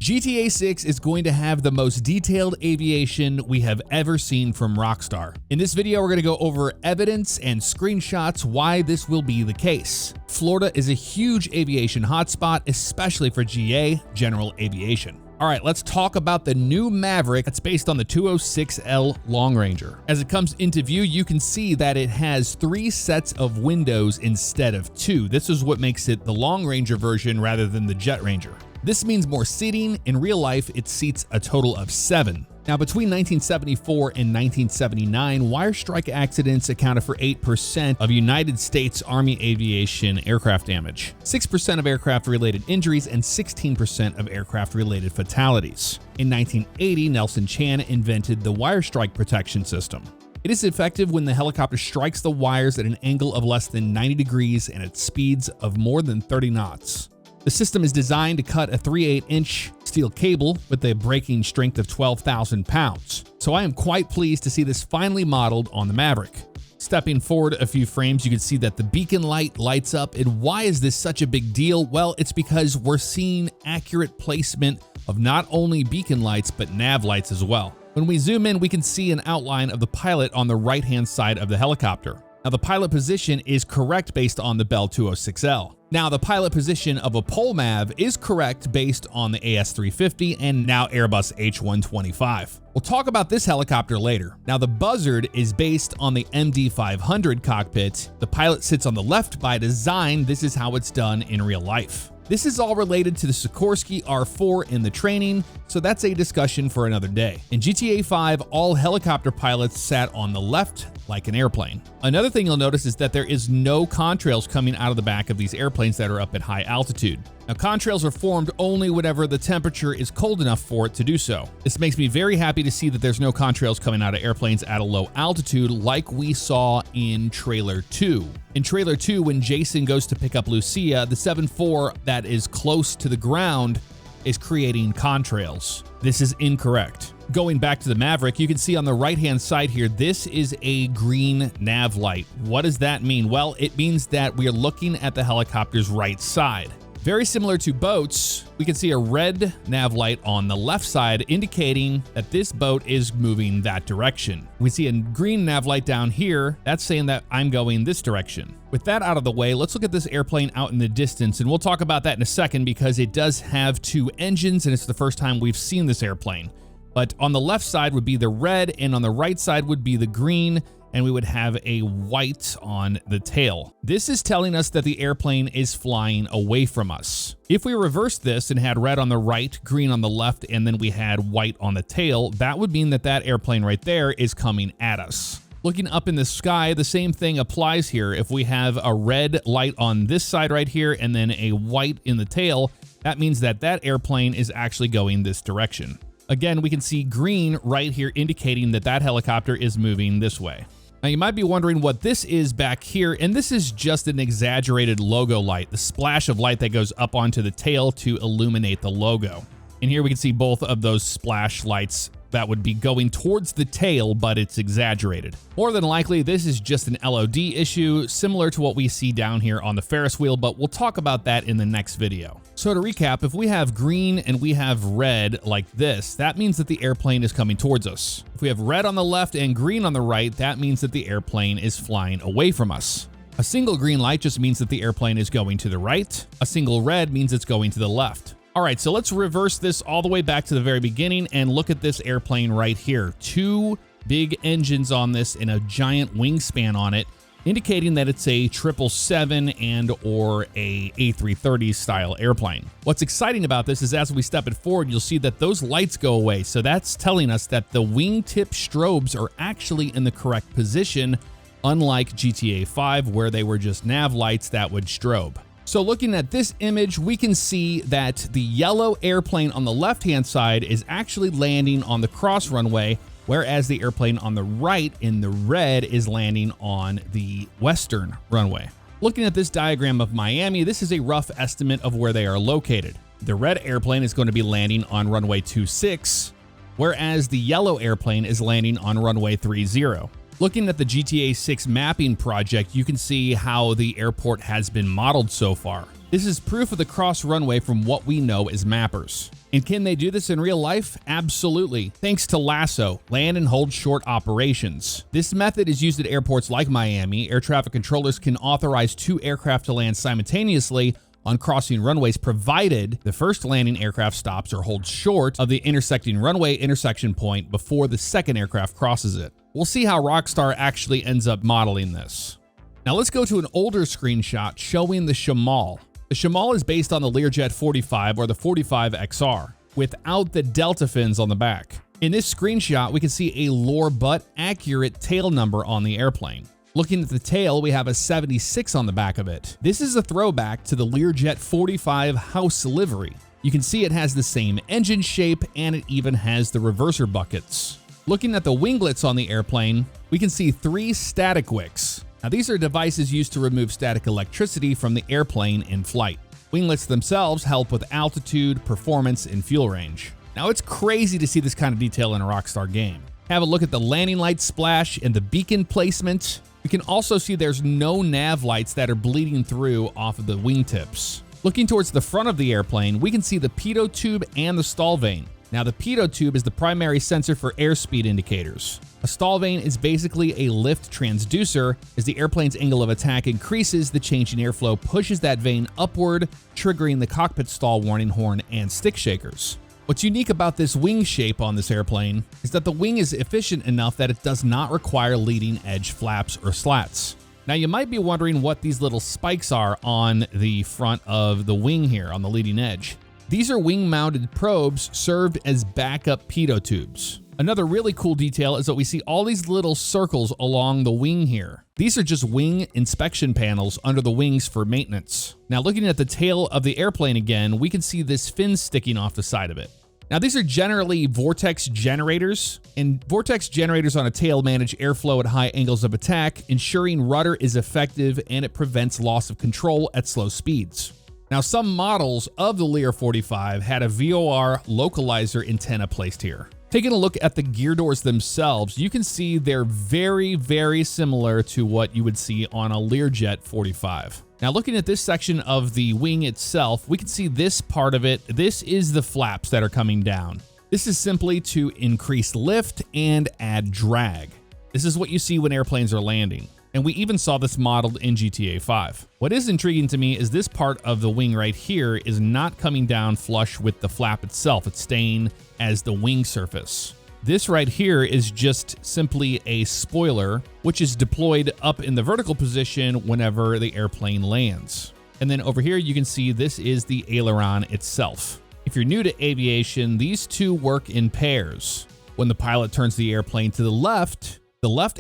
GTA 6 is going to have the most detailed aviation we have ever seen from Rockstar. In this video, we're going to go over evidence and screenshots why this will be the case. Florida is a huge aviation hotspot, especially for GA, General Aviation. All right, let's talk about the new Maverick that's based on the 206L Long Ranger. As it comes into view, you can see that it has 3 sets of windows instead of 2. This is what makes it the Long Ranger version rather than the Jet Ranger. This means more seating. In real life, it seats a total of 7. Now, between 1974 and 1979, wire strike accidents accounted for 8% of United States Army aviation aircraft damage, 6% of aircraft-related injuries, and 16% of aircraft-related fatalities. In 1980, Nelson Chan invented the wire strike protection system. It is effective when the helicopter strikes the wires at an angle of less than 90 degrees and at speeds of more than 30 knots. The system is designed to cut a 3/8-inch steel cable with a braking strength of 12,000 pounds. So I am quite pleased to see this finally modeled on the Maverick. Stepping forward a few frames, you can see that the beacon light lights up. And why is this such a big deal? Well, it's because we're seeing accurate placement of not only beacon lights, but nav lights as well. When we zoom in, we can see an outline of the pilot on the right-hand side of the helicopter. Now, the pilot position is correct based on the Bell 206L. Now, the pilot position of a Polmav is correct based on the AS350 and now Airbus H125. We'll talk about this helicopter later. Now, the Buzzard is based on the MD500 cockpit. The pilot sits on the left by design. This is how it's done in real life. This is all related to the Sikorsky R4 in the training, so that's a discussion for another day. In GTA 5, all helicopter pilots sat on the left like an airplane. Another thing you'll notice is that there is no contrails coming out of the back of these airplanes that are up at high altitude. Now, contrails are formed only whenever the temperature is cold enough for it to do so. This makes me very happy to see that there's no contrails coming out of airplanes at a low altitude like we saw in Trailer 2. In Trailer 2, when Jason goes to pick up Lucia, the 7.4 that is close to the ground is creating contrails. This is incorrect. Going back to the Maverick, you can see on the right-hand side here, this is a green nav light. What does that mean? Well, it means that we are looking at the helicopter's right side. Very similar to boats, we can see a red nav light on the left side indicating that this boat is moving that direction. We see a green nav light down here. That's saying that I'm going this direction. With that out of the way, let's look at this airplane out in the distance, and we'll talk about that in a second because it does have 2 engines and it's the first time we've seen this airplane. But on the left side would be the red and on the right side would be the green, and we would have a white on the tail. This is telling us that the airplane is flying away from us. If we reversed this and had red on the right, green on the left, and then we had white on the tail, that would mean that that airplane right there is coming at us. Looking up in the sky, the same thing applies here. If we have a red light on this side right here and then a white in the tail, that means that that airplane is actually going this direction. Again, we can see green right here indicating that that helicopter is moving this way. Now, you might be wondering what this is back here, and this is just an exaggerated logo light, the splash of light that goes up onto the tail to illuminate the logo. And here we can see both of those splash lights that would be going towards the tail, but it's exaggerated. More than likely, this is just an LOD issue, similar to what we see down here on the Ferris wheel, but we'll talk about that in the next video. So to recap, if we have green and we have red like this, that means that the airplane is coming towards us. If we have red on the left and green on the right, that means that the airplane is flying away from us. A single green light just means that the airplane is going to the right. A single red means it's going to the left. All right, so let's reverse this all the way back to the very beginning and look at this airplane right here. 2 big engines on this and a giant wingspan on it, indicating that it's a 777 and or a A330 style airplane. What's exciting about this is as we step it forward, you'll see that those lights go away. So that's telling us that the wingtip strobes are actually in the correct position, unlike GTA 5 where they were just nav lights that would strobe. So looking at this image, we can see that the yellow airplane on the left-hand side is actually landing on the cross runway, whereas the airplane on the right in the red is landing on the western runway. Looking at this diagram of Miami, this is a rough estimate of where they are located. The red airplane is going to be landing on runway 26, whereas the yellow airplane is landing on runway 30. Looking at the GTA 6 mapping project, you can see how the airport has been modeled so far. This is proof of the cross runway from what we know as mappers. And can they do this in real life? Absolutely. Thanks to LASSO, Land and Hold Short Operations. This method is used at airports like Miami. Air traffic controllers can authorize 2 aircraft to land simultaneously on crossing runways, provided the first landing aircraft stops or holds short of the intersecting runway intersection point before the second aircraft crosses it. We'll see how Rockstar actually ends up modeling this. Now let's go to an older screenshot showing the Shamal. The Shamal is based on the Learjet 45 or the 45 XR, without the delta fins on the back. In this screenshot, we can see a lower but accurate tail number on the airplane. Looking at the tail, we have a 76 on the back of it. This is a throwback to the Learjet 45 house livery. You can see it has the same engine shape and it even has the reverser buckets. Looking at the winglets on the airplane, we can see 3 static wicks. Now these are devices used to remove static electricity from the airplane in flight. Winglets themselves help with altitude, performance, and fuel range. Now it's crazy to see this kind of detail in a Rockstar game. Have a look at the landing light splash and the beacon placement. We can also see there's no nav lights that are bleeding through off of the wingtips. Looking towards the front of the airplane, we can see the pitot tube and the stall vane. Now the pitot tube is the primary sensor for airspeed indicators. A stall vane is basically a lift transducer. As the airplane's angle of attack increases, the change in airflow pushes that vane upward, triggering the cockpit stall warning horn and stick shakers. What's unique about this wing shape on this airplane is that the wing is efficient enough that it does not require leading edge flaps or slats. Now you might be wondering what these little spikes are on the front of the wing here on the leading edge. These are wing-mounted probes served as backup pitot tubes. Another really cool detail is that we see all these little circles along the wing here. These are just wing inspection panels under the wings for maintenance. Now looking at the tail of the airplane again, we can see this fin sticking off the side of it. Now these are generally vortex generators, and vortex generators on a tail manage airflow at high angles of attack, ensuring rudder is effective and it prevents loss of control at slow speeds. Now some models of the Lear 45 had a VOR localizer antenna placed here. Taking a look at the gear doors themselves, you can see they're very, very similar to what you would see on a Learjet 45. Now looking at this section of the wing itself, we can see this part of it. This is the flaps that are coming down. This is simply to increase lift and add drag. This is what you see when airplanes are landing. And we even saw this modeled in GTA 5. What is intriguing to me is this part of the wing right here is not coming down flush with the flap itself. It's staying as the wing surface. This right here is just simply a spoiler, which is deployed up in the vertical position whenever the airplane lands. And then over here, you can see this is the aileron itself. If you're new to aviation, these two work in pairs. When the pilot turns the airplane to the left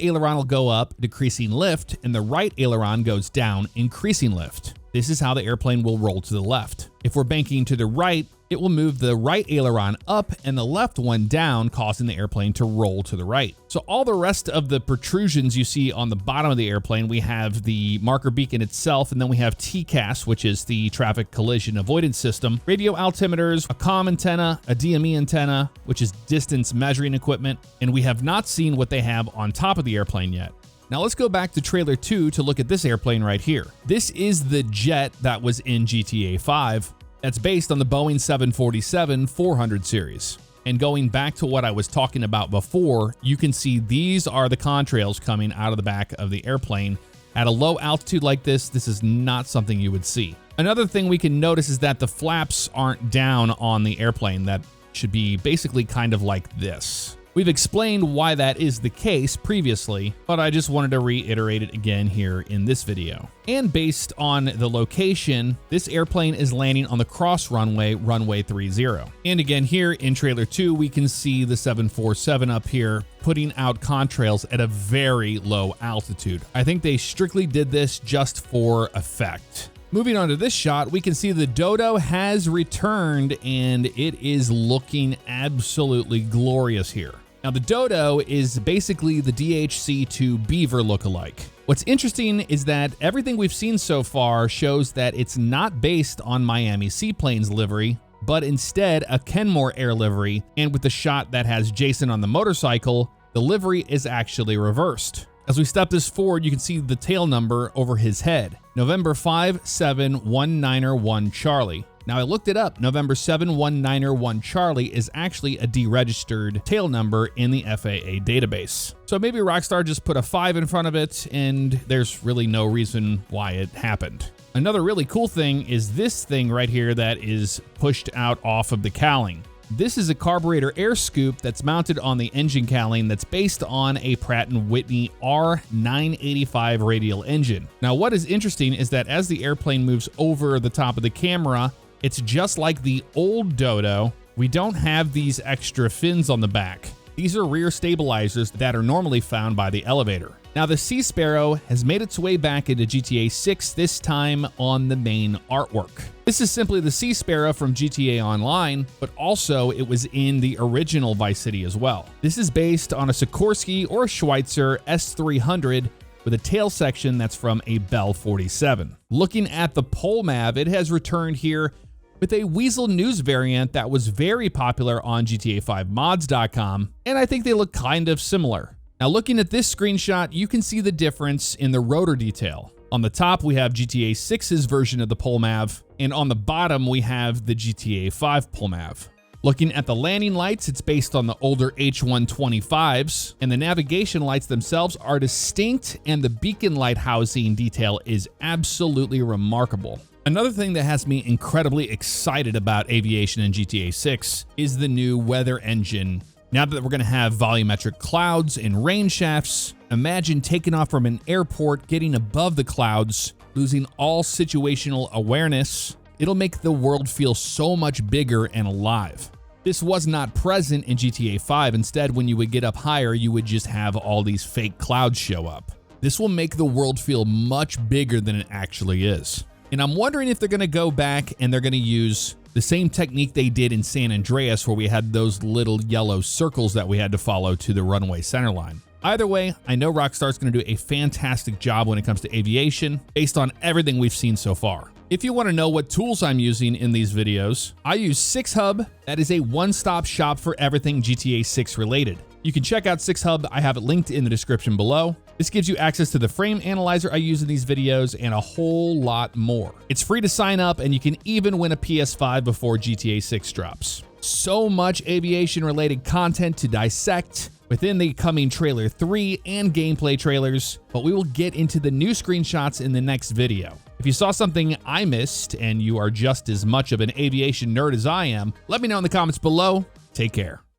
aileron will go up, decreasing lift, and the right aileron goes down, increasing lift. This is how the airplane will roll to the left. If we're banking to the right, it will move the right aileron up and the left one down, causing the airplane to roll to the right. So all the rest of the protrusions you see on the bottom of the airplane, we have the marker beacon itself, and then we have TCAS, which is the traffic collision avoidance system, radio altimeters, a comm antenna, a DME antenna, which is distance measuring equipment, and we have not seen what they have on top of the airplane yet. Now let's go back to trailer 2 to look at this airplane right here. This is the jet that was in GTA 5. That's based on the Boeing 747-400 series. And going back to what I was talking about before, you can see these are the contrails coming out of the back of the airplane. At a low altitude like this, this is not something you would see. Another thing we can notice is that the flaps aren't down on the airplane. That should be basically kind of like this. We've explained why that is the case previously, but I just wanted to reiterate it again here in this video. And based on the location, this airplane is landing on the cross runway, runway 30. And again here in trailer 2, we can see the 747 up here putting out contrails at a very low altitude. I think they strictly did this just for effect. Moving on to this shot, we can see the Dodo has returned and it is looking absolutely glorious here. Now the Dodo is basically the DHC-2 Beaver lookalike. What's interesting is that everything we've seen so far shows that it's not based on Miami Seaplanes livery, but instead a Kenmore Air livery, and with the shot that has Jason on the motorcycle, the livery is actually reversed. As we step this forward, you can see the tail number over his head. November 57191 Charlie. Now, I looked it up. November 7191 Charlie is actually a deregistered tail number in the FAA database. So maybe Rockstar just put a 5 in front of it, and there's really no reason why it happened. Another really cool thing is this thing right here that is pushed out off of the cowling. This is a carburetor air scoop that's mounted on the engine cowling that's based on a Pratt & Whitney R985 radial engine. Now, what is interesting is that as the airplane moves over the top of the camera, it's just like the old Dodo. We don't have these extra fins on the back. These are rear stabilizers that are normally found by the elevator. Now, the Sea Sparrow has made its way back into GTA 6, this time on the main artwork. This is simply the Sea Sparrow from GTA Online, but also it was in the original Vice City as well. This is based on a Sikorsky or a Schweitzer S300 with a tail section that's from a Bell 47. Looking at the PolMav, it has returned here with a Weasel News variant that was very popular on GTA5mods.com, and I think they look kind of similar. Now, looking at this screenshot, you can see the difference in the rotor detail. On the top, we have GTA 6's version of the PolMav, and on the bottom, we have the GTA 5 PolMav. Looking at the landing lights, it's based on the older H125s, and the navigation lights themselves are distinct, and the beacon light housing detail is absolutely remarkable. Another thing that has me incredibly excited about Aviation in GTA 6 is the new weather engine. Now that we're going to have volumetric clouds and rain shafts, imagine taking off from an airport, getting above the clouds, losing all situational awareness. It'll make the world feel so much bigger and alive. This was not present in GTA 5. Instead, when you would get up higher, you would just have all these fake clouds show up. This will make the world feel much bigger than it actually is. And I'm wondering if they're going to go back and they're going to use the same technique they did in San Andreas, where we had those little yellow circles that we had to follow to the runway centerline. Either way, I know Rockstar's going to do a fantastic job when it comes to aviation, based on everything we've seen so far. If you want to know what tools I'm using in these videos, I use 6Hub. That is a one-stop shop for everything GTA 6 related. You can check out 6Hub. I have it linked in the description below. This gives you access to the frame analyzer I use in these videos and a whole lot more. It's free to sign up, and you can even win a PS5 before GTA 6 drops. So much aviation-related content to dissect within the coming Trailer 3 and gameplay trailers, but we will get into the new screenshots in the next video. If you saw something I missed and you are just as much of an aviation nerd as I am, let me know in the comments below. Take care.